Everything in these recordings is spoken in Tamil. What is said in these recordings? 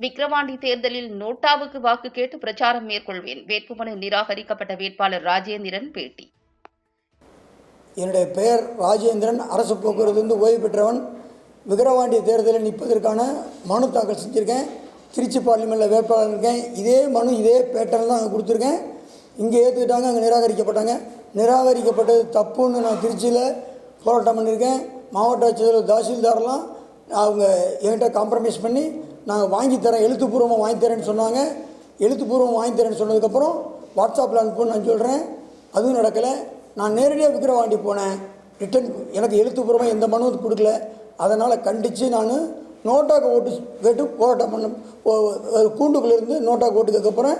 விக்கிரவாண்டி தேர்தலில் நோட்டாவுக்கு வாக்கு கேட்டு பிரச்சாரம் மேற்கொள்வேன். வேட்புமனு நிராகரிக்கப்பட்ட வேட்பாளர் ராஜேந்திரன் பேட்டி. என்னுடைய பெயர் ராஜேந்திரன், அரசு போக்குவரத்து ஓய்வு பெற்றவன். விக்கிரவாண்டி தேர்தலில் நிற்பதற்கான மனு தாக்கல் செஞ்சுருக்கேன். திருச்சி பார்லிமெண்ட்டில் வேட்பாளர் இருக்கேன். இதே மனு இதே பேட்டர்ன் தான் அங்கே கொடுத்துருக்கேன். இங்கே ஏற்றுக்கிட்டாங்க, அங்கே நிராகரிக்கப்பட்டாங்க. நிராகரிக்கப்பட்டது தப்புன்னு நான் திருச்சியில் போராட்டம் பண்ணியிருக்கேன். மாவட்ட ஆட்சியர் தாசில்தாரெலாம் அவங்க என்கிட்ட காம்ப்ரமைஸ் பண்ணி நாங்கள் வாங்கித்தரேன், எழுத்துப்பூர்வமாக வாங்கித்தரேன்னு சொன்னாங்க. எழுத்துப்பூர்வம் வாங்கித்தரேன்னு சொன்னதுக்கப்புறம் வாட்ஸ்அப்பில் அனுப்புன்னு நான் சொல்கிறேன். அதுவும் நடக்கலை. நான் நேரடியாக விக்கிரவாண்டி போனேன். ரிட்டன் எனக்கு எழுத்துப்பூர்வமாக எந்த மனுவும் கொடுக்கல. அதனால் கண்டித்து நான் நோட்டாக்கு ஓட்டு கேட்டு போராட்டம் பண்ண கூண்டுக்குள்ளேருந்து நோட்டாக்கு ஓட்டு கேட்கப்போகிறேன்.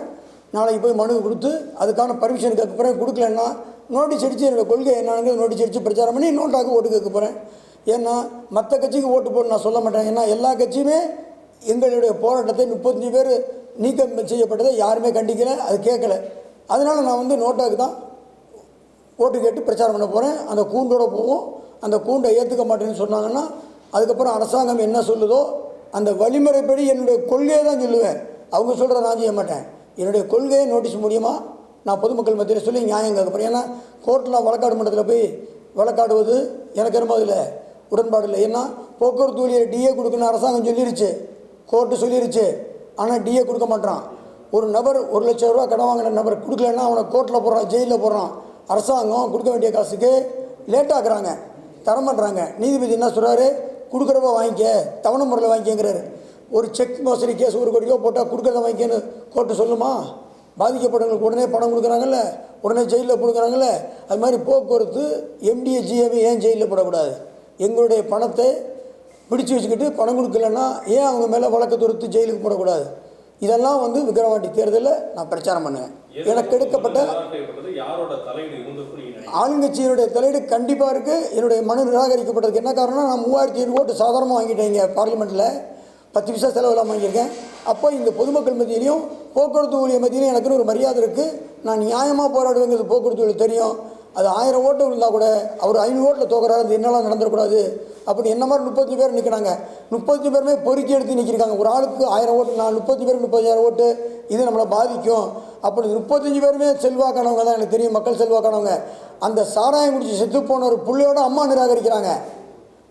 நாளைக்கு போய் மனு கொடுத்து அதுக்கான பர்மிஷன் கேட்க போகிறேன். கொடுக்கலன்னா நோட்டீஸ் அடித்து என்னோடய கொள்கை என்னன்னு நோட்டீஸ் அடித்து பிரச்சாரம் பண்ணி நோட்டாக்கு ஓட்டு கேட்க போகிறேன். ஏன்னா மற்ற கட்சிக்கு ஓட்டு போட்டு நான் சொல்ல மாட்டேன். ஏன்னா எல்லா கட்சியுமே எங்களுடைய போராட்டத்தை 35 பேர் நீக்கம் செய்யப்பட்டதை யாருமே கண்டிக்கலை, அது கேட்கலை. அதனால் நான் நோட்டாக்கு தான் ஓட்டு கேட்டு பிரச்சாரம் பண்ண போகிறேன். அந்த கூண்டோடு போவோம். அந்த கூண்டை ஏற்றுக்க மாட்டேன்னு சொன்னாங்கன்னா அதுக்கப்புறம் அரசாங்கம் என்ன சொல்லுதோ அந்த வழிமுறைப்படி என்னுடைய கொள்கையை தான் சொல்லுவேன். அவங்க சொல்கிறத நான் செய்ய மாட்டேன். என்னுடைய கொள்கையை நோட்டீஸ் மூலியமாக நான் பொதுமக்கள் மத்தியில் சொல்லி நியாயம் கேட்க போகிறேன். ஏன்னா கோர்ட்டில் வழக்காடு மன்றத்தில் போய் வழக்காடுவது எனக்கு என்னமோ அதில் உடன்பாடு இல்லை. ஏன்னா போக்குவரத்து ஊழியர் டிஏ கொடுக்கணும்னு அரசாங்கம் சொல்லிருச்சு, கோர்ட்டு சொல்லிருச்சு. ஆனால் டிஏ கொடுக்க மாட்டான். ஒரு நபர் 1 லட்சம் ரூபா கடன் வாங்கின நபர் கொடுக்கலன்னா அவனை கோர்ட்டில் போடுறான், ஜெயிலில் போடுறான். அரசாங்கம் கொடுக்க வேண்டிய காசுக்கு லேட்டாக்குறாங்க, தரமாட்டுறாங்க. நீதிபதி என்ன சொல்கிறாரு, கொடுக்குறப்ப வாங்கிக்க, தவணை முறையில் வாங்கிக்கங்கிறாரு. ஒரு செக் மோசடி கேஸ் 1 கோடி ரூபா போட்டால் கொடுக்குறத வாங்கிக்கன்னு கோர்ட்டு சொல்லுமா? பாதிக்கப்பட்டவங்களுக்கு உடனே பணம் கொடுக்குறாங்கல்ல, உடனே ஜெயிலில் கொடுக்குறாங்கல்ல. அது மாதிரி போக்குவரத்து எம்டிஏ ஜிஏவி ஏன் ஜெயிலில் போடக்கூடாது? எங்களுடைய பணத்தை பிடிச்சி வச்சுக்கிட்டு பணம் கொடுக்கலன்னா ஏன் அவங்க மேலே வழக்கு தொடுத்து ஜெயிலுக்கு போடக்கூடாது? இதெல்லாம் விக்கிரவாண்டி தேர்தலில் நான் பிரச்சாரம் பண்ணுவேன். எனக்கு எடுக்கப்பட்ட ஆளுங்கட்சியினுடைய தலையீடு கண்டிப்பாக இருக்குது. என்னுடைய மனு நிராகரிக்கப்பட்டதுக்கு என்ன காரணம்னா, நான் 3500 ஓட்டு சாதாரணமாக வாங்கிட்டேன். இங்கே பார்லிமெண்ட்டில் 10 பைசா செலவெல்லாம் வாங்கியிருக்கேன். அப்போ இந்த பொதுமக்கள் மத்தியிலையும் போக்குவரத்து ஊழியர் மத்தியிலையும் எனக்குன்னு ஒரு மரியாதை இருக்குது. நான் நியாயமாக போராடுவேங்கிறது போக்குவரத்து ஊழியர் தெரியும். அது 1000 ஓட்டு இருந்தால் கூட அவர் 500 ஓட்டில் தோக்குறாரு, அது என்னெல்லாம் நடந்துடக்கூடாது. அப்படி என்ன மாதிரி 35 பேர் நிற்கிறாங்க. 35 பேருமே பொறுக்கி எடுத்து நிற்கிறாங்க. ஒரு ஆளுக்கு 1000 ஓட்டு, நான் 35 பேருக்கு 30,000 ஓட்டு, இது நம்மளை பாதிக்கும். அப்படி 35 பேருமே செல்வாக்கானவங்க தான், எனக்கு தெரியும், மக்கள் செல்வாக்கானவங்க. அந்த சாராயம் குடிச்சு செத்து போன ஒரு புள்ளையோட அம்மா நிராகரிக்கிறாங்க.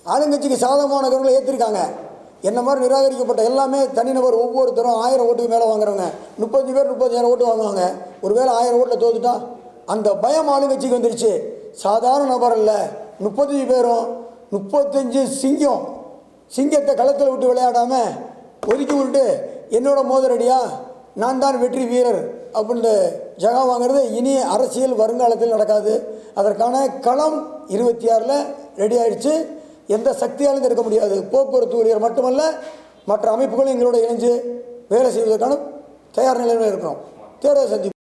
ஆளுங்கட்சிக்கு சாதகமானவர்களை ஏற்றிருக்காங்க. என்ன மாதிரி நிராகரிக்கப்பட்ட எல்லாமே தனிநபர் ஒவ்வொருத்தரும் 1000 ஓட்டுக்கு மேலே வாங்குறவங்க. 35 பேர் 30,000 ஓட்டு வாங்குவாங்க. ஒருவேளை 1000 ஓட்டில் தோத்துட்டா அந்த பயம் ஆளுங்கட்சிக்கு வந்துருச்சு. சாதாரண நபர் இல்லை, 35 பேரும் 35 சிங்கத்தை களத்தில் விட்டு விளையாடாமல் ஒதுக்கி விட்டு என்னோட மோதரடியா நான் தான் வெற்றி வீரர் அப்படின்னு ஜகா வாங்கிறது இனி அரசியல் வருங்காலத்தில் நடக்காது. அதற்கான களம் 26 ரெடி ஆயிடுச்சு. எந்த சக்தியாலும் இருக்க முடியாது. போக்குவரத்து ஊழியர் மட்டுமல்ல, மற்ற அமைப்புகளும் எங்களோட இணைஞ்சு வேலை செய்வதற்கான தயார் நிலையில் இருக்கிறோம். தேர்தல் சந்திப்பு